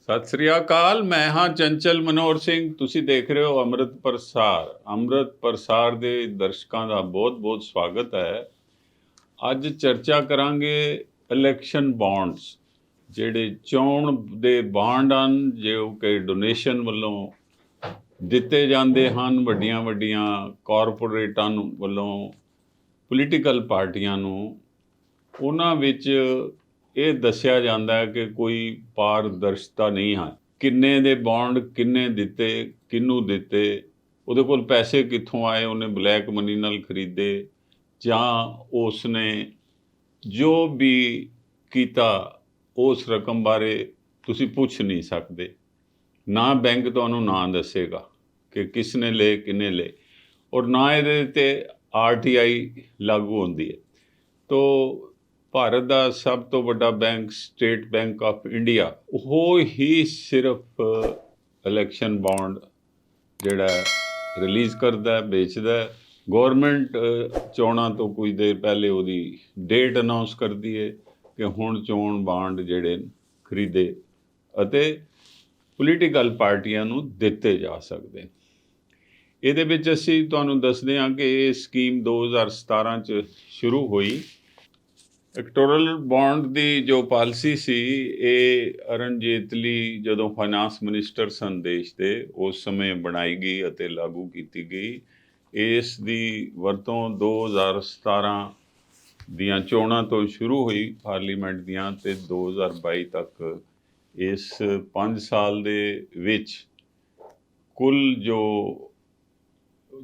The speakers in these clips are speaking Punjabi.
ਸਤਿ ਸ੍ਰੀ ਅਕਾਲ। ਮੈਂ ਹਾਂ ਚੰਚਲ ਮਨੋਹਰ ਸਿੰਘ। ਤੁਸੀਂ ਦੇਖ ਰਹੇ ਹੋ ਅੰਮ੍ਰਿਤ ਪ੍ਰਸਾਰ। ਅੰਮ੍ਰਿਤ ਪ੍ਰਸਾਰ ਦੇ ਦਰਸ਼ਕਾਂ ਦਾ ਬਹੁਤ-ਬਹੁਤ ਸਵਾਗਤ ਹੈ। ਅੱਜ ਚਰਚਾ ਕਰਾਂਗੇ ਇਲੈਕਸ਼ਨ ਬੌਂਡਸ, ਜਿਹੜੇ ਚੋਣ ਦੇ ਬਾਂਡ ਹਨ, ਜੋ ਕਿ ਡੋਨੇਸ਼ਨ ਵੱਲੋਂ ਦਿੱਤੇ ਜਾਂਦੇ ਹਨ ਵੱਡੀਆਂ ਵੱਡੀਆਂ ਕਾਰਪੋਰੇਟਾਂ ਵੱਲੋਂ ਪੋਲੀਟੀਕਲ ਪਾਰਟੀਆਂ ਨੂੰ। ਉਹਨਾਂ ਵਿੱਚ ਇਹ ਦੱਸਿਆ ਜਾਂਦਾ ਹੈ ਕਿ ਕੋਈ ਪਾਰਦਰਸ਼ਤਾ ਨਹੀਂ ਹੈ। ਕਿੰਨੇ ਦੇ ਬੌਂਡ ਕਿੰਨੇ ਦਿੱਤੇ, ਕਿਹਨੂੰ ਦਿੱਤੇ, ਉਹਦੇ ਕੋਲ ਪੈਸੇ ਕਿੱਥੋਂ ਆਏ, ਉਹਨੇ ਬਲੈਕ ਮਨੀ ਨਾਲ ਖਰੀਦੇ ਜਾਂ ਉਸਨੇ ਜੋ ਵੀ ਕੀਤਾ ਉਸ ਰਕਮ ਬਾਰੇ ਤੁਸੀਂ ਪੁੱਛ ਨਹੀਂ ਸਕਦੇ। ਨਾ ਬੈਂਕ ਤੁਹਾਨੂੰ ਨਾ ਦੱਸੇਗਾ ਕਿ ਕਿਸ ਨੇ ਲਏ, ਕਿੰਨੇ ਲਏ, ਔਰ ਨਾ ਇਹਦੇ 'ਤੇ RTI ਲਾਗੂ ਹੁੰਦੀ ਹੈ। ਤੋ ਭਾਰਤ ਦਾ ਸਭ ਤੋਂ ਵੱਡਾ bank state bank of India, ਉਹ ਹੀ ਸਿਰਫ ਇਲੈਕਸ਼ਨ ਬੌਂਡ ਜਿਹੜਾ ਰਿਲੀਜ਼ ਕਰਦਾ, ਵੇਚਦਾ। ਗੌਰਮੈਂਟ ਚੋਣਾਂ ਤੋਂ ਕੁਝ ਦੇਰ ਪਹਿਲੇ ਉਹਦੀ ਡੇਟ ਅਨਾਉਂਸ ਕਰਦੀ ਹੈ ਕਿ ਹੁਣ ਚੋਣ ਬਾਂਡ ਜਿਹੜੇ ਖਰੀਦੇ ਅਤੇ ਪੋਲੀਟੀਕਲ ਪਾਰਟੀਆਂ ਨੂੰ ਦਿੱਤੇ ਜਾ ਸਕਦੇ। ਇਹਦੇ ਵਿੱਚ ਅਸੀਂ ਤੁਹਾਨੂੰ ਦੱਸਦੇ ਹਾਂ ਕਿ ਇਹ ਸਕੀਮ 2017 'ਚ ਸ਼ੁਰੂ ਹੋਈ। ਇਲੈਕਟੋਰਲ ਬੌਂਡ ਦੀ ਜੋ ਪਾਲਿਸੀ ਸੀ, ਇਹ ਅਰੁਣ ਜੇਤਲੀ ਜਦੋਂ ਫਾਈਨਾਂਸ ਮਿਨਿਸਟਰ ਸਨ ਦੇਸ਼ ਦੇ, ਉਸ ਸਮੇਂ ਬਣਾਈ ਗਈ ਅਤੇ ਲਾਗੂ ਕੀਤੀ ਗਈ। ਇਸ ਦੀ ਵਰਤੋਂ 2017 ਦੀਆਂ ਚੋਣਾਂ ਤੋਂ ਸ਼ੁਰੂ ਹੋਈ ਪਾਰਲੀਮੈਂਟ ਦੀਆਂ, ਅਤੇ 2022 ਤੱਕ ਇਸ 5 ਸਾਲ ਦੇ ਵਿੱਚ ਕੁੱਲ ਜੋ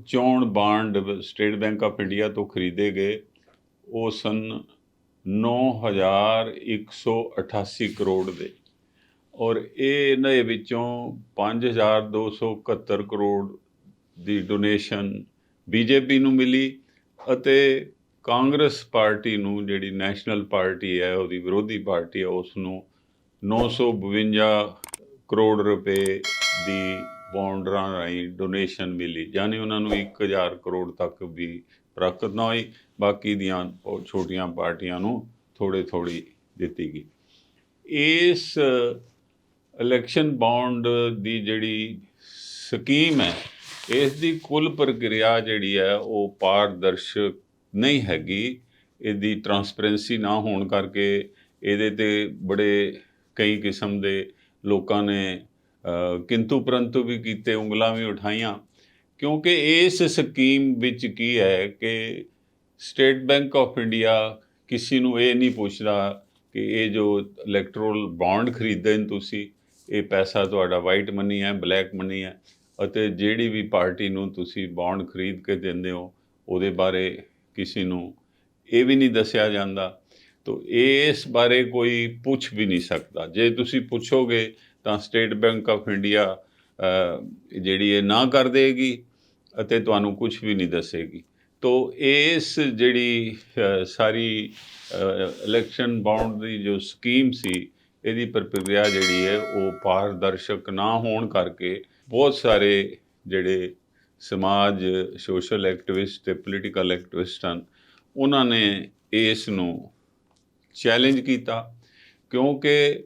ਚੋਣ bond state bank of India ਤੋਂ ਖਰੀਦੇ ਗਏ ਉਹ ਸਨ 9,188 ਕਰੋੜ ਦੇ, ਔਰ ਇਹਨਾਂ ਵਿੱਚੋਂ 5,271 ਕਰੋੜ ਦੀ ਡੋਨੇਸ਼ਨ BJP ਨੂੰ ਮਿਲੀ ਅਤੇ ਕਾਂਗਰਸ ਪਾਰਟੀ ਨੂੰ, ਜਿਹੜੀ ਨੈਸ਼ਨਲ ਪਾਰਟੀ ਹੈ, ਉਹਦੀ ਵਿਰੋਧੀ ਪਾਰਟੀ ਹੈ, ਉਸ ਨੂੰ 952 ਕਰੋੜ ਰੁਪਏ ਦੀ ਬੌਂਡਰਾਂ ਰਾਹੀਂ ਡੋਨੇਸ਼ਨ ਮਿਲੀ। ਯਾਨੀ ਉਹਨਾਂ ਨੂੰ 1,000 ਕਰੋੜ ਤੱਕ ਵੀ ਪ੍ਰਾਪਤ ਨਾ ਹੋਈ, ਬਾਕੀ ਦੀਆਂ ਉਹ ਛੋਟੀਆਂ ਪਾਰਟੀਆਂ ਨੂੰ ਥੋੜ੍ਹੀ ਦਿੱਤੀ ਗਈ। ਇਸ ਇਲੈਕਸ਼ਨ ਬੌਂਡ ਦੀ ਜਿਹੜੀ ਸਕੀਮ ਹੈ, ਇਸ ਦੀ ਕੁੱਲ ਪ੍ਰਕਿਰਿਆ ਜਿਹੜੀ ਹੈ ਉਹ ਪਾਰਦਰਸ਼ਕ ਨਹੀਂ ਹੈਗੀ। ਇਹਦੀ ਟਰਾਂਸਪੇਰੈਂਸੀ ਨਾ ਹੋਣ ਕਰਕੇ ਇਹਦੇ 'ਤੇ ਬੜੇ ਕਈ ਕਿਸਮ ਦੇ ਲੋਕਾਂ ਨੇ ਕਿੰਤੂ ਪਰੰਤੂ ਵੀ ਕੀਤੇ, ਉਂਗਲਾਂ ਵੀ ਉਠਾਈਆਂ, ਕਿਉਂਕਿ ਇਸ ਸਕੀਮ ਵਿੱਚ ਕੀ ਹੈ ਕਿ ਸਟੇਟ ਬੈਂਕ ਆਫ ਇੰਡੀਆ ਕਿਸੇ ਨੂੰ ਇਹ ਨਹੀਂ ਪੁੱਛਦਾ ਕਿ ਇਹ ਜੋ ਇਲੈਕਟੋਰਲ ਬੌਂਡ ਖਰੀਦੇ ਨੇ ਤੁਸੀਂ, ਇਹ ਪੈਸਾ ਤੁਹਾਡਾ ਵਾਈਟ ਮਨੀ ਹੈ, ਬਲੈਕ ਮਨੀ ਹੈ, ਅਤੇ ਜਿਹੜੀ ਵੀ ਪਾਰਟੀ ਨੂੰ ਤੁਸੀਂ ਬੌਂਡ ਖਰੀਦ ਕੇ ਦਿੰਦੇ ਹੋ ਉਹਦੇ ਬਾਰੇ ਕਿਸੇ ਨੂੰ ਇਹ ਵੀ ਨਹੀਂ ਦੱਸਿਆ ਜਾਂਦਾ। ਤਾਂ ਇਸ ਬਾਰੇ ਕੋਈ ਪੁੱਛ ਵੀ ਨਹੀਂ ਸਕਦਾ। ਜੇ ਤੁਸੀਂ ਪੁੱਛੋਗੇ ਤਾਂ ਸਟੇਟ ਬੈਂਕ ਆਫ ਇੰਡੀਆ ਜਿਹੜੀ ਇਹ ਨਾ ਕਰ ਦੇਗੀ ਅਤੇ ਤੁਹਾਨੂੰ ਕੁਝ ਵੀ ਨਹੀਂ ਦੱਸੇਗੀ। ਤੋ ਇਸ ਜਿਹੜੀ ਸਾਰੀ ਇਲੈਕਸ਼ਨ ਬੌਂਡ ਦੀ ਜੋ ਸਕੀਮ ਸੀ, ਇਹਦੀ ਪ੍ਰਕਿਰਿਆ ਜਿਹੜੀ ਹੈ ਉਹ ਪਾਰਦਰਸ਼ਕ ਨਾ ਹੋਣ ਕਰਕੇ ਬਹੁਤ ਸਾਰੇ ਜਿਹੜੇ ਸਮਾਜ, ਸੋਸ਼ਲ ਐਕਟਿਵਿਸਟ ਅਤੇ ਪੋਲੀਟੀਕਲ ਐਕਟਿਵਿਸਟ ਹਨ, ਉਹਨਾਂ ਨੇ ਇਸ ਨੂੰ ਚੈਲੰਜ ਕੀਤਾ, ਕਿਉਂਕਿ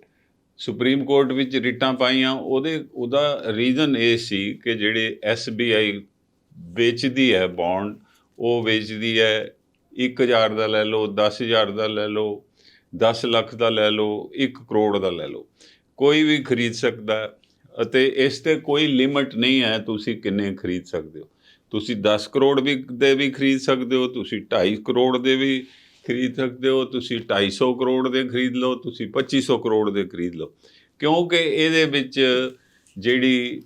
ਸੁਪਰੀਮ ਕੋਰਟ ਵਿੱਚ ਰਿਟਾਂ ਪਾਈਆਂ। ਉਹਦਾ ਰੀਜ਼ਨ ਇਹ ਸੀ ਕਿ ਜਿਹੜੇ SBI ਵੇਚਦੀ ਹੈ ਬੌਂਡ, ਉਹ ਵੇਚਦੀ ਹੈ 1,000 ਦਾ ਲੈ ਲਓ, 10,000 ਦਾ ਲੈ ਲਓ, 10 ਲੱਖ ਦਾ ਲੈ ਲਓ, 1 ਕਰੋੜ ਦਾ ਲੈ ਲਓ, ਕੋਈ ਵੀ ਖਰੀਦ ਸਕਦਾ ਅਤੇ ਇਸ 'ਤੇ ਕੋਈ ਲਿਮਿਟ ਨਹੀਂ ਹੈ ਤੁਸੀਂ ਕਿੰਨੇ ਖਰੀਦ ਸਕਦੇ ਹੋ। ਤੁਸੀਂ 10 ਕਰੋੜ ਦੇ ਵੀ ਖਰੀਦ ਸਕਦੇ ਹੋ, ਤੁਸੀਂ 2.5 ਕਰੋੜ ਦੇ ਵੀ ਖਰੀਦ ਸਕਦੇ ਹੋ, ਤੁਸੀਂ 250 ਕਰੋੜ ਦੇ ਖਰੀਦ ਲਓ, ਤੁਸੀਂ 2500 ਕਰੋੜ ਦੇ ਖਰੀਦ ਲਓ, ਕਿਉਂਕਿ ਇਹਦੇ ਵਿੱਚ ਜਿਹੜੀ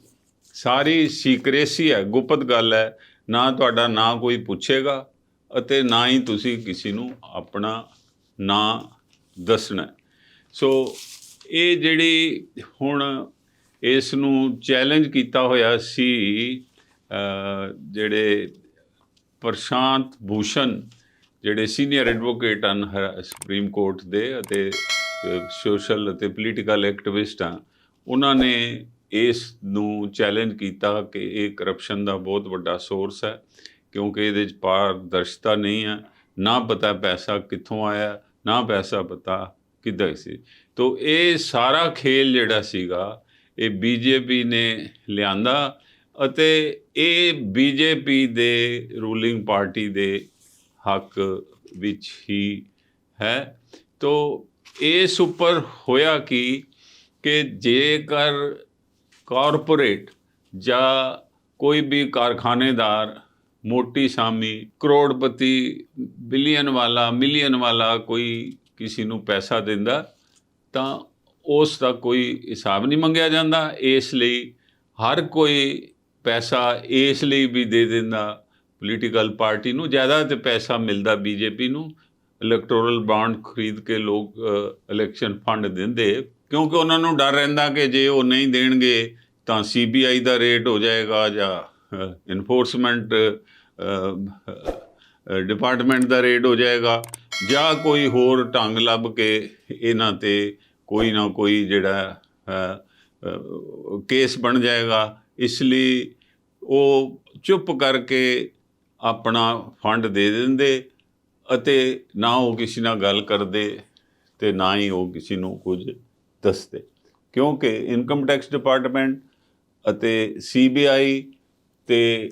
ਸਾਰੀ ਸੀਕ੍ਰੇਸੀ ਹੈ, ਗੁਪਤ ਗੱਲ ਹੈ। ਨਾ ਤੁਹਾਡਾ ਨਾਂ ਕੋਈ ਪੁੱਛੇਗਾ ਅਤੇ ਨਾ ਹੀ ਤੁਸੀਂ ਕਿਸੇ ਨੂੰ ਆਪਣਾ ਨਾਂ ਦੱਸਣਾ। ਸੋ ਇਹ ਜਿਹੜੀ ਹੁਣ ਇਸ ਨੂੰ ਚੈਲੰਜ ਕੀਤਾ ਹੋਇਆ ਸੀ, ਜਿਹੜੇ ਪ੍ਰਸ਼ਾਂਤ ਭੂਸ਼ਣ, ਜਿਹੜੇ ਸੀਨੀਅਰ ਐਡਵੋਕੇਟ ਹਨ ਸੁਪਰੀਮ ਕੋਰਟ ਦੇ ਅਤੇ ਸੋਸ਼ਲ ਅਤੇ ਪੋਲੀਟੀਕਲ ਐਕਟਿਵਿਸਟ ਹਨ, ਉਹਨਾਂ ਨੇ ਇਸ ਨੂੰ ਚੈਲੰਜ ਕੀਤਾ ਕਿ ਇਹ ਕਰਪਸ਼ਨ ਦਾ ਬਹੁਤ ਵੱਡਾ ਸੋਰਸ ਹੈ, ਕਿਉਂਕਿ ਇਹਦੇ 'ਚ ਪਾਰਦਰਸ਼ਤਾ ਨਹੀਂ ਹੈ। ਨਾ ਪਤਾ ਪੈਸਾ ਕਿੱਥੋਂ ਆਇਆ, ਨਾ ਪੈਸਾ ਪਤਾ ਕਿੱਦਾਂ ਸੀ। ਤੋ ਇਹ ਸਾਰਾ ਖੇਲ ਜਿਹੜਾ ਸੀਗਾ ਇਹ ਬੀਜੇਪੀ ਨੇ ਲਿਆਂਦਾ ਅਤੇ ਇਹ ਬੀਜੇਪੀ ਦੇ ਰੂਲਿੰਗ ਪਾਰਟੀ ਦੇ ਹੱਕ ਵਿੱਚ ਹੀ ਹੈ। ਤੋ ਇਸ ਉੱਪਰ ਹੋਇਆ ਕਿ ਜੇਕਰ ਕਾਰਪੋਰੇਟ ਜਾਂ ਕੋਈ ਵੀ ਕਾਰਖਾਨੇਦਾਰ ਮੋਟੀ ਸਾਮੀ ਕਰੋੜਪਤੀ ਬਿਲੀਅਨ ਵਾਲਾ ਮਿਲੀਅਨ ਵਾਲਾ ਕੋਈ ਕਿਸੇ ਨੂੰ ਪੈਸਾ ਦਿੰਦਾ ਤਾਂ ਉਸ ਦਾ ਕੋਈ ਹਿਸਾਬ ਨਹੀਂ ਮੰਗਿਆ ਜਾਂਦਾ। ਇਸ ਲਈ ਹਰ ਕੋਈ ਪੈਸਾ ਇਸ ਲਈ ਵੀ ਦੇ ਦਿੰਦਾ ਪੋਲੀਟੀਕਲ ਪਾਰਟੀ ਨੂੰ। ਜ਼ਿਆਦਾ ਤੇ ਪੈਸਾ ਮਿਲਦਾ ਬੀਜੇਪੀ ਨੂੰ, ਇਲੈਕਟੋਰਲ ਬਾਂਡ ਖਰੀਦ ਕੇ ਲੋਕ ਇਲੈਕਸ਼ਨ ਫੰਡ ਦਿੰਦੇ, ਕਿਉਂਕਿ ਉਹਨਾਂ ਨੂੰ ਡਰ ਰਹਿੰਦਾ ਕਿ ਜੇ ਉਹ ਨਹੀਂ ਦੇਣਗੇ ਤਾਂ CBI ਦਾ ਰੇਡ ਹੋ ਜਾਏਗਾ ਜਾਂ ਇਨਫੋਰਸਮੈਂਟ ਡਿਪਾਰਟਮੈਂਟ ਦਾ ਰੇਡ ਹੋ ਜਾਏਗਾ ਜਾਂ ਕੋਈ ਹੋਰ ਢੰਗ ਲੱਭ ਕੇ ਇਹਨਾਂ 'ਤੇ ਕੋਈ ਨਾ ਕੋਈ ਜਿਹੜਾ ਕੇਸ ਬਣ ਜਾਏਗਾ। ਇਸ ਲਈ ਉਹ ਚੁੱਪ ਕਰਕੇ ਆਪਣਾ ਫੰਡ ਦੇ ਦਿੰਦੇ ਅਤੇ ਨਾ ਉਹ ਕਿਸੇ ਨਾਲ ਗੱਲ ਕਰਦੇ ਅਤੇ ਨਾ ਹੀ ਉਹ ਕਿਸੇ ਨੂੰ ਕੁਝ ਦੱਸਦੇ, ਕਿਉਂਕਿ ਇਨਕਮ ਟੈਕਸ ਡਿਪਾਰਟਮੈਂਟ ਅਤੇ CBI ਅਤੇ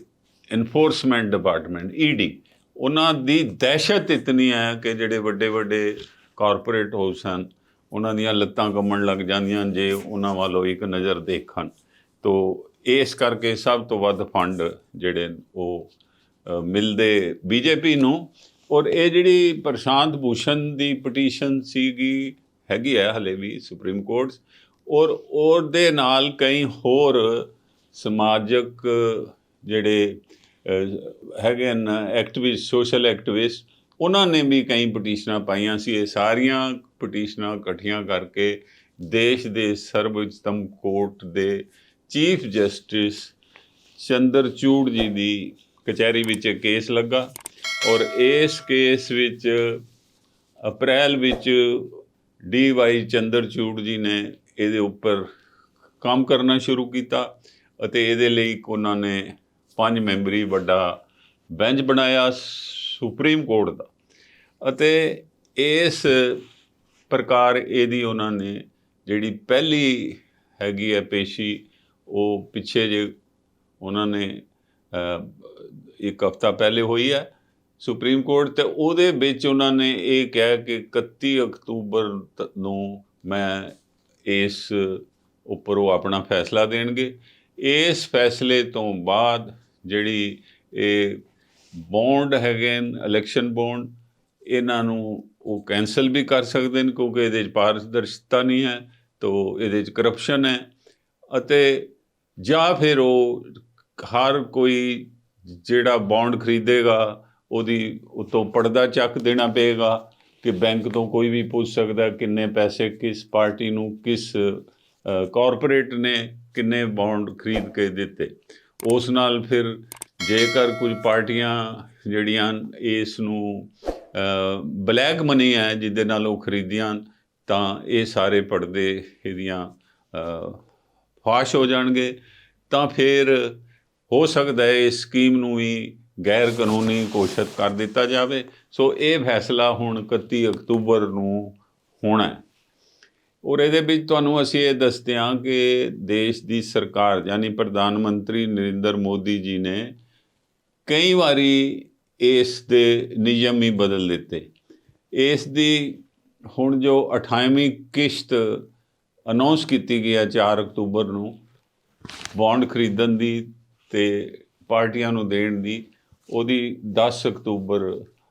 ਇਨਫੋਰਸਮੈਂਟ ਡਿਪਾਰਟਮੈਂਟ ED ਉਹਨਾਂ ਦੀ ਦਹਿਸ਼ਤ ਇਤਨੀ ਹੈ ਕਿ ਜਿਹੜੇ ਵੱਡੇ ਵੱਡੇ ਕਾਰਪੋਰੇਟ ਹਾਊਸ ਹਨ ਉਹਨਾਂ ਦੀਆਂ ਲੱਤਾਂ ਕੰਬਣ ਲੱਗ ਜਾਂਦੀਆਂ ਜੇ ਉਹਨਾਂ ਵੱਲੋਂ ਇੱਕ ਨਜ਼ਰ ਦੇਖਣ। ਤੋ ਇਸ ਕਰਕੇ ਸਭ ਤੋਂ ਵੱਧ ਫੰਡ ਜਿਹੜੇ ਉਹ ਮਿਲਦੇ ਬੀਜੇਪੀ ਨੂੰ। ਔਰ ਇਹ ਜਿਹੜੀ ਪ੍ਰਸ਼ਾਂਤ ਭੂਸ਼ਣ ਦੀ ਪਟੀਸ਼ਨ ਸੀਗੀ ਹੈਗੀ ਹੈ ਹਲੇ ਵੀ ਸੁਪਰੀਮ ਕੋਰਟ, ਔਰ ਉਹਦੇ ਨਾਲ ਕਈ ਹੋਰ ਸਮਾਜਿਕ ਜਿਹੜੇ ਹੈਗੇ ਹਨ ਐਕਟਿਵਿਸਟ, ਸੋਸ਼ਲ ਐਕਟਿਵਿਸਟ, ਉਹਨਾਂ ਨੇ ਵੀ ਕਈ ਪਟੀਸ਼ਨਾਂ ਪਾਈਆਂ ਸੀ। ਇਹ ਸਾਰੀਆਂ ਪਟੀਸ਼ਨਾਂ ਇਕੱਠੀਆਂ ਕਰਕੇ ਦੇਸ਼ ਦੇ ਸਰਵਉੱਚਤਮ ਕੋਰਟ ਦੇ ਚੀਫ ਜਸਟਿਸ ਚੰਦਰਚੂੜ ਜੀ ਦੀ ਕਚਹਿਰੀ ਵਿੱਚ ਕੇਸ ਲੱਗਾ ਔਰ ਇਸ ਕੇਸ ਵਿੱਚ ਅਪ੍ਰੈਲ ਵਿੱਚ DY ਚੰਦਰਚੂੜ ਜੀ ਨੇ ਇਹਦੇ ਉੱਪਰ ਕੰਮ ਕਰਨਾ ਸ਼ੁਰੂ ਕੀਤਾ ਅਤੇ ਇਹਦੇ ਲਈ ਉਹਨਾਂ ਨੇ 5 ਮੈਂਬਰੀ ਵੱਡਾ ਬੈਂਚ ਬਣਾਇਆ ਸੁਪਰੀਮ ਕੋਰਟ ਦਾ ਅਤੇ ਇਸ ਪ੍ਰਕਾਰ ਇਹਦੀ ਉਹਨਾਂ ਨੇ ਜਿਹੜੀ ਪਹਿਲੀ ਹੈਗੀ ਹੈ ਪੇਸ਼ੀ ਉਹ ਪਿੱਛੇ ਜੇ ਉਹਨਾਂ ਨੇ ਇੱਕ ਹਫ਼ਤਾ ਪਹਿਲੇ ਹੋਈ ਹੈ ਸੁਪਰੀਮ ਕੋਰਟ, ਅਤੇ ਉਹਦੇ ਵਿੱਚ ਉਹਨਾਂ ਨੇ ਇਹ ਕਿਹਾ ਕਿ 31 ਅਕਤੂਬਰ ਨੂੰ ਮੈਂ ਇਸ ਉੱਪਰ ਉਹ ਆਪਣਾ ਫੈਸਲਾ ਦੇਣਗੇ। ਇਸ ਫੈਸਲੇ ਤੋਂ ਬਾਅਦ ਜਿਹੜੀ ਇਹ ਬੌਂਡ ਹੈਗੇ ਨੇ ਇਲੈਕਸ਼ਨ ਬੌਂਡ, ਇਹਨਾਂ ਨੂੰ ਉਹ ਕੈਂਸਲ ਵੀ ਕਰ ਸਕਦੇ ਨੇ ਕਿਉਂਕਿ ਇਹਦੇ 'ਚ ਪਾਰਦਰਸ਼ਤਾ ਨਹੀਂ ਹੈ, ਤੋ ਇਹਦੇ 'ਚ ਕਰਪਸ਼ਨ ਹੈ ਅਤੇ ਜਾਂ ਫਿਰ ਉਹ ਹਰ ਕੋਈ ਜਿਹੜਾ ਬੌਂਡ ਖਰੀਦੇਗਾ ਉਹਦੀ ਉੱਤੋਂ ਪਰਦਾ ਚੱਕ ਦੇਣਾ ਪਏਗਾ ਕਿ ਬੈਂਕ ਤੋਂ ਕੋਈ ਵੀ ਪੁੱਛ ਸਕਦਾ ਕਿੰਨੇ ਪੈਸੇ ਕਿਸ ਪਾਰਟੀ ਨੂੰ, ਕਿਸ ਕਾਰਪੋਰੇਟ ਨੇ ਕਿੰਨੇ ਬੌਂਡ ਖਰੀਦ ਕੇ ਦਿੱਤੇ। ਉਸ ਨਾਲ ਫਿਰ ਜੇਕਰ ਕੁਝ ਪਾਰਟੀਆਂ ਜਿਹੜੀਆਂ ਇਸ ਨੂੰ ਬਲੈਕ ਮਨੀ ਹੈ ਜਿਹਦੇ ਨਾਲ ਉਹ ਖਰੀਦੀਆਂ ਤਾਂ ਇਹ ਸਾਰੇ ਪਰਦੇ ਇਹਦੀਆਂ ਫਾਸ਼ ਹੋ ਜਾਣਗੇ, ਤਾਂ ਫਿਰ ਹੋ ਸਕਦਾ ਹੈ ਇਸ ਸਕੀਮ ਨੂੰ ਵੀ ਗੈਰ ਕਾਨੂੰਨੀ ਘੋਸ਼ਿਤ ਕਰ ਦਿੱਤਾ ਜਾਵੇ। ਸੋ ਇਹ ਫੈਸਲਾ ਹੁਣ 31 ਅਕਤੂਬਰ ਨੂੰ ਹੋਣਾ ਹੈ ਔਰ ਇਹਦੇ ਵਿੱਚ ਤੁਹਾਨੂੰ ਅਸੀਂ ਇਹ ਦੱਸਦੇ ਹਾਂ ਕਿ ਦੇਸ਼ ਦੀ ਸਰਕਾਰ ਯਾਨੀ ਪ੍ਰਧਾਨ ਮੰਤਰੀ ਨਰਿੰਦਰ ਮੋਦੀ ਜੀ ਨੇ ਕਈ ਵਾਰੀ ਇਸ ਦੇ ਨਿਯਮ ਹੀ ਬਦਲ ਦਿੱਤੇ। ਇਸ ਦੀ ਹੁਣ ਜੋ 28ਵੀਂ ਕਿਸ਼ਤ ਅਨਾਉਂਸ ਕੀਤੀ ਗਈ ਹੈ 4 ਅਕਤੂਬਰ ਨੂੰ ਬੌਂਡ ਖਰੀਦਣ ਦੀ ਅਤੇ ਪਾਰਟੀਆਂ ਨੂੰ ਦੇਣ ਦੀ, ਉਹਦੀ 10 ਅਕਤੂਬਰ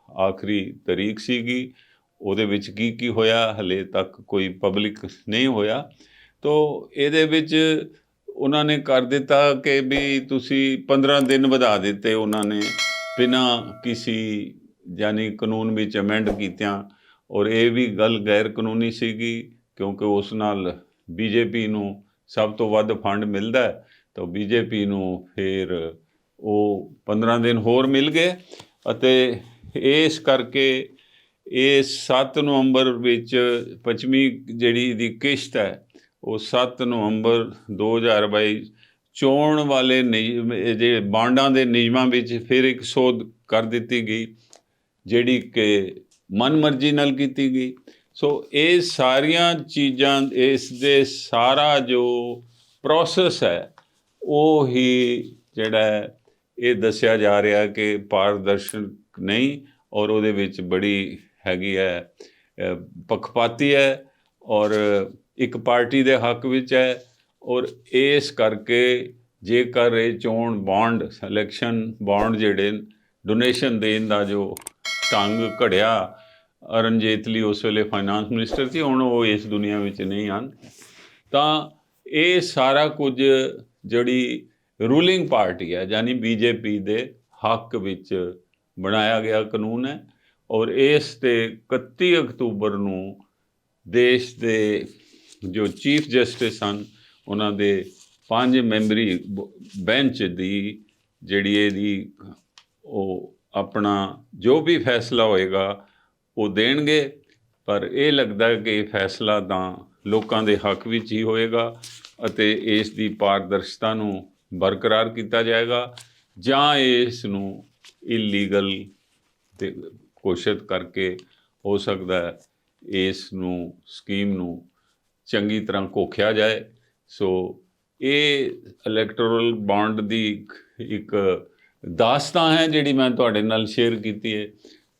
ਆਖਰੀ ਤਰੀਕ ਸੀਗੀ। ਉਹਦੇ ਵਿੱਚ ਕੀ ਹੋਇਆ ਹਲੇ ਤੱਕ ਕੋਈ ਪਬਲਿਕ ਨਹੀਂ ਹੋਇਆ। ਤੋ ਇਹਦੇ ਵਿੱਚ ਉਹਨਾਂ ਨੇ ਕਰ ਦਿੱਤਾ ਕਿ ਵੀ ਤੁਸੀਂ 15 ਦਿਨ ਵਧਾ ਦਿੱਤੇ ਉਹਨਾਂ ਨੇ ਬਿਨਾਂ ਕਿਸੇ ਯਾਨੀ ਕਾਨੂੰਨ ਵਿੱਚ ਅਮੈਂਡ ਕੀਤਿਆਂ, ਔਰ ਇਹ ਵੀ ਗੱਲ ਗੈਰ ਕਾਨੂੰਨੀ ਸੀਗੀ ਕਿਉਂਕਿ ਉਸ ਨਾਲ BJP ਨੂੰ ਸਭ ਤੋਂ ਵੱਧ ਫੰਡ ਮਿਲਦਾ ਤਾਂ BJP ਨੂੰ ਫਿਰ ਉਹ 15 ਦਿਨ ਹੋਰ ਮਿਲ ਗਏ ਅਤੇ ਇਸ ਕਰਕੇ ਇਹ 7 ਨਵੰਬਰ ਵਿੱਚ 25ਵੀਂ ਜਿਹੜੀ ਦੀ ਕਿਸ਼ਤ ਹੈ ਉਹ 7 ਨਵੰਬਰ 2022 ਚੋਣ ਵਾਲੇ ਜਿਹੜੇ ਬਾਂਡਾਂ ਦੇ ਨਿਯਮਾਂ ਵਿੱਚ ਫਿਰ ਇੱਕ ਸੋਧ ਕਰ ਦਿੱਤੀ ਗਈ ਜਿਹੜੀ ਕਿ ਮਨਮਰਜ਼ੀ ਨਾਲ ਕੀਤੀ ਗਈ। ਸੋ ਇਹ ਸਾਰੀਆਂ ਚੀਜ਼ਾਂ, ਇਸ ਦੇ ਸਾਰਾ ਜੋ ਪ੍ਰੋਸੈਸ ਹੈ ਉਹ ਹੀ ਜਿਹੜਾ ਹੈ ਇਹ ਦੱਸਿਆ ਜਾ ਰਿਹਾ ਕਿ ਪਾਰਦਰਸ਼ਕ ਨਹੀਂ, ਔਰ ਉਹਦੇ ਵਿੱਚ ਬੜੀ ਹੈਗੀ ਹੈ ਪੱਖਪਾਤੀ ਹੈ, ਔਰ ਇੱਕ ਪਾਰਟੀ ਦੇ ਹੱਕ ਵਿੱਚ ਹੈ। ਔਰ ਇਸ ਕਰਕੇ ਜੇਕਰ ਇਹ ਚੋਣ ਬੌਂਡ, ਇਲੈਕਸ਼ਨ ਬੌਂਡ ਜਿਹੜੇ ਡੋਨੇਸ਼ਨ ਦੇਣ ਦਾ ਜੋ ਢੰਗ ਘੜਿਆ, ਅਰੁਣ ਜੇਤਲੀ ਉਸ ਵੇਲੇ ਫਾਈਨਾਂਸ ਮਿਨਿਸਟਰ ਸੀ, ਹੁਣ ਉਹ ਇਸ ਦੁਨੀਆ ਵਿੱਚ ਨਹੀਂ ਹਨ, ਤਾਂ ਇਹ ਸਾਰਾ ਕੁਝ ਜਿਹੜੀ ਰੂਲਿੰਗ ਪਾਰਟੀ ਹੈ ਯਾਨੀ ਬੀਜੇਪੀ ਦੇ ਹੱਕ ਵਿੱਚ ਬਣਾਇਆ ਗਿਆ ਕਾਨੂੰਨ ਹੈ। ਔਰ ਇਸ ਤੇ 31 ਅਕਤੂਬਰ ਨੂੰ ਦੇਸ਼ ਦੇ ਜੋ ਚੀਫ ਜਸਟਿਸ ਹਨ ਉਹਨਾਂ ਦੇ 5 ਮੈਂਬਰੀ ਬੈਂਚ ਦੀ ਜਿਹੜੀ ਇਹਦੀ ਉਹ ਆਪਣਾ ਜੋ ਵੀ ਫੈਸਲਾ ਹੋਏਗਾ ਉਹ ਦੇਣਗੇ। ਪਰ ਇਹ ਲੱਗਦਾ ਕਿ ਇਹ ਫੈਸਲਾ ਤਾਂ ਲੋਕਾਂ ਦੇ ਹੱਕ ਵਿੱਚ ਹੀ ਹੋਏਗਾ ਅਤੇ ਇਸ ਦੀ ਪਾਰਦਰਸ਼ਤਾ ਨੂੰ ਬਰਕਰਾਰ ਕੀਤਾ ਜਾਏਗਾ, ਜਾਂ ਇਸ ਨੂੰ ਇਲੀਗਲ ਤੇ ਘੋਸ਼ਿਤ ਕਰਕੇ ਹੋ ਸਕਦਾ ਹੈ ਇਸ ਨੂੰ ਸਕੀਮ ਨੂੰ ਚੰਗੀ ਤਰ੍ਹਾਂ ਘੋਖਿਆ ਜਾਏ। ਸੋ ਇਹ ਇਲੈਕਟੋਰਲ ਬੌਂਡ ਦੀ ਇੱਕ ਦਾਸਤਾਨ ਹੈ ਜਿਹੜੀ ਮੈਂ ਤੁਹਾਡੇ ਨਾਲ ਸ਼ੇਅਰ ਕੀਤੀ ਹੈ।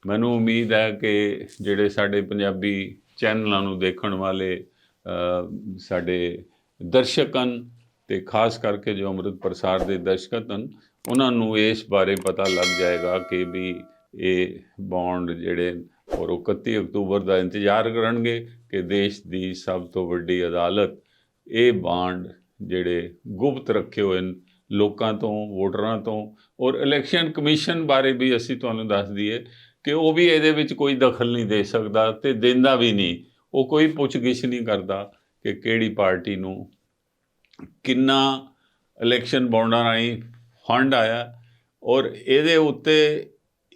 ਮੈਨੂੰ ਉਮੀਦ ਹੈ ਕਿ ਜਿਹੜੇ ਸਾਡੇ ਪੰਜਾਬੀ ਚੈਨਲਾਂ ਨੂੰ ਦੇਖਣ ਵਾਲੇ ਸਾਡੇ ਦਰਸ਼ਕ ਹਨ, ਅਤੇ ਖਾਸ ਕਰਕੇ ਜੋ ਅੰਮ੍ਰਿਤ ਪ੍ਰਸਾਰ ਦੇ ਦਰਸ਼ਕ ਹਨ, ਉਹਨਾਂ ਨੂੰ ਇਸ ਬਾਰੇ ਪਤਾ ਲੱਗ ਜਾਏਗਾ ਕਿ ਵੀ ਇਹ ਬੌਂਡ ਜਿਹੜੇ ਔਰ 31 ਅਕਤੂਬਰ ਦਾ ਇੰਤਜ਼ਾਰ ਕਰਨਗੇ ਕਿ ਦੇਸ਼ ਦੀ ਸਭ ਤੋਂ ਵੱਡੀ ਅਦਾਲਤ ਇਹ ਬਾਂਡ ਜਿਹੜੇ ਗੁਪਤ ਰੱਖੇ ਹੋਏ ਨੇ ਲੋਕਾਂ ਤੋਂ, ਵੋਟਰਾਂ ਤੋਂ, ਔਰ ਇਲੈਕਸ਼ਨ ਕਮਿਸ਼ਨ ਬਾਰੇ ਵੀ ਅਸੀਂ ਤੁਹਾਨੂੰ ਦੱਸ ਦਈਏ ਕਿ ਉਹ ਵੀ ਇਹਦੇ ਵਿੱਚ ਕੋਈ ਦਖਲ ਨਹੀਂ ਦੇ ਸਕਦਾ ਅਤੇ ਦਿੰਦਾ ਵੀ ਨਹੀਂ। ਉਹ ਕੋਈ ਪੁੱਛਗਿੱਛ ਨਹੀਂ ਕਰਦਾ ਕਿ ਕਿਹੜੀ ਪਾਰਟੀ ਨੂੰ ਕਿੰਨਾ ਇਲੈਕਸ਼ਨ ਬੌਂਡਾਂ ਰਾਹੀਂ ਫੰਡ ਆਇਆ। ਔਰ ਇਹਦੇ ਉੱਤੇ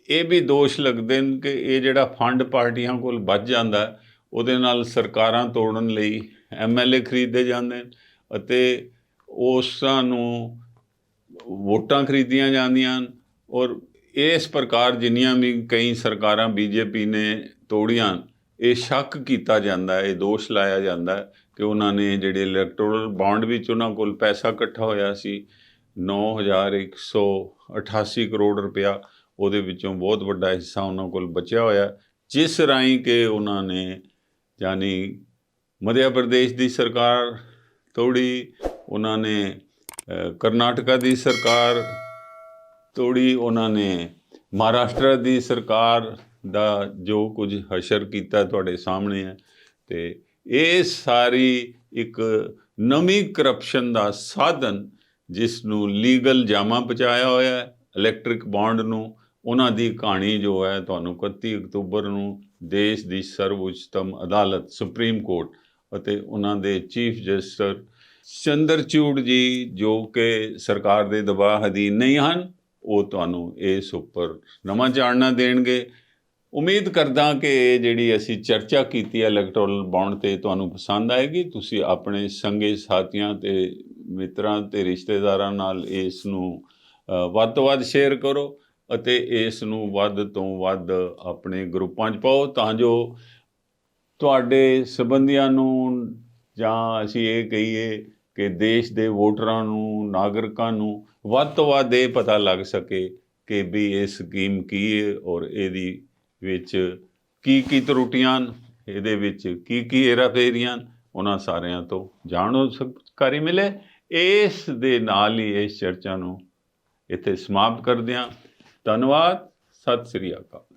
ਇਹ ਵੀ ਦੋਸ਼ ਲੱਗਦੇ ਨੇ ਕਿ ਇਹ ਜਿਹੜਾ ਫੰਡ ਪਾਰਟੀਆਂ ਕੋਲ ਬਚ ਜਾਂਦਾ ਉਹਦੇ ਨਾਲ ਸਰਕਾਰਾਂ ਤੋੜਨ ਲਈ MLA ਖਰੀਦੇ ਜਾਂਦੇ ਨੇ ਅਤੇ ਉਸਾਂ ਨੂੰ ਵੋਟਾਂ ਖਰੀਦੀਆਂ ਜਾਂਦੀਆਂ। ਔਰ ਇਸ ਪ੍ਰਕਾਰ ਜਿੰਨੀਆਂ ਵੀ ਕਈ ਸਰਕਾਰਾਂ BJP ਨੇ ਤੋੜੀਆਂ, ਇਹ ਸ਼ੱਕ ਕੀਤਾ ਜਾਂਦਾ, ਇਹ ਦੋਸ਼ ਲਾਇਆ ਜਾਂਦਾ ਕਿ ਉਹਨਾਂ ਨੇ ਜਿਹੜੇ ਇਲੈਕਟੋਰਲ ਬੌਂਡ ਵਿੱਚ ਉਹਨਾਂ ਕੋਲ ਪੈਸਾ ਇਕੱਠਾ ਹੋਇਆ ਸੀ 9,188 ਕਰੋੜ ਰੁਪਇਆ, ਉਹਦੇ ਵਿੱਚੋਂ ਬਹੁਤ ਵੱਡਾ ਹਿੱਸਾ ਉਹਨਾਂ ਕੋਲ ਬਚਿਆ ਹੋਇਆ, ਜਿਸ ਰਾਹੀਂ ਕਿ ਉਹਨਾਂ ਨੇ ਯਾਨੀ ਮੱਧ ਪ੍ਰਦੇਸ਼ ਦੀ ਸਰਕਾਰ ਤੋੜੀ, ਉਹਨਾਂ ਨੇ ਕਰਨਾਟਕਾ ਦੀ ਸਰਕਾਰ ਤੋੜੀ, ਉਹਨਾਂ ਨੇ ਮਹਾਰਾਸ਼ਟਰ ਦੀ ਸਰਕਾਰ ਦਾ ਜੋ ਕੁਝ ਹਸ਼ਰ ਕੀਤਾ ਤੁਹਾਡੇ ਸਾਹਮਣੇ ਹੈ। ਅਤੇ ਇਹ ਸਾਰੀ ਇੱਕ ਨਵੀਂ ਕਰਪਸ਼ਨ ਦਾ ਸਾਧਨ ਜਿਸ ਨੂੰ ਲੀਗਲ ਜਾਮਾ ਪਹੁੰਚਾਇਆ ਹੋਇਆ ਹੈ ਇਲੈਕਟ੍ਰਿਕ ਬੌਂਡ ਨੂੰ, ਉਹਨਾਂ ਦੀ ਕਹਾਣੀ ਜੋ ਹੈ ਤੁਹਾਨੂੰ 31 ਅਕਤੂਬਰ ਨੂੰ ਦੇਸ਼ ਦੀ ਸਰਵਉੱਚਤਮ ਅਦਾਲਤ ਸੁਪਰੀਮ ਕੋਰਟ ਅਤੇ ਉਹਨਾਂ ਦੇ ਚੀਫ ਜਸਟਿਸ ਚੰਦਰਚੂੜ ਜੀ, ਜੋ ਕਿ ਸਰਕਾਰ ਦੇ ਦਬਾਅ ਅਧੀਨ ਨਹੀਂ ਹਨ, ਉਹ ਤੁਹਾਨੂੰ ਇਸ ਉੱਪਰ ਨਵਾਂ ਚਾਨਣਾ ਦੇਣਗੇ। ਉਮੀਦ ਕਰਦਾ ਕਿ ਇਹ ਜਿਹੜੀ ਅਸੀਂ ਚਰਚਾ ਕੀਤੀ ਹੈ ਇਲੈਕਟੋਰਲ ਬੌਂਡ 'ਤੇ ਤੁਹਾਨੂੰ ਪਸੰਦ ਆਏਗੀ। ਤੁਸੀਂ ਆਪਣੇ ਸੰਗੀ ਸਾਥੀਆਂ ਅਤੇ ਮਿੱਤਰਾਂ ਅਤੇ ਰਿਸ਼ਤੇਦਾਰਾਂ ਨਾਲ ਇਸ ਨੂੰ ਵੱਧ ਤੋਂ ਵੱਧ ਸ਼ੇਅਰ ਕਰੋ ਅਤੇ ਇਸ ਨੂੰ ਵੱਧ ਤੋਂ ਵੱਧ ਆਪਣੇ ਗਰੁੱਪਾਂ 'ਚ ਪਾਓ, ਤਾਂ ਜੋ ਤੁਹਾਡੇ ਸੰਬੰਧੀਆਂ ਨੂੰ, ਜਾਂ ਅਸੀਂ ਇਹ ਕਹੀਏ ਕਿ ਦੇਸ਼ ਦੇ ਵੋਟਰਾਂ ਨੂੰ, ਨਾਗਰਿਕਾਂ ਨੂੰ ਵੱਧ ਤੋਂ ਵੱਧ ਇਹ ਪਤਾ ਲੱਗ ਸਕੇ ਕਿ ਵੀ ਇਹ ਸਕੀਮ ਕੀ ਹੈ ਔਰ ਇਹਦੀ ਵਿੱਚ ਕੀ ਕੀ ਤਰੁੱਟੀਆਂ, ਇਹਦੇ ਵਿੱਚ ਕੀ ਕੀ ਹੇਰਾਫੇਰੀਆਂ, ਉਹਨਾਂ ਸਾਰਿਆਂ ਤੋਂ ਜਾਣਕਾਰੀ ਮਿਲੇ। ਇਸ ਦੇ ਨਾਲ ਹੀ ਇਸ ਚਰਚਾ ਨੂੰ ਇੱਥੇ ਸਮਾਪਤ ਕਰਦੇ ਹਾਂ। ਧੰਨਵਾਦ। ਸਤਿ ਸ੍ਰੀ ਅਕਾਲ।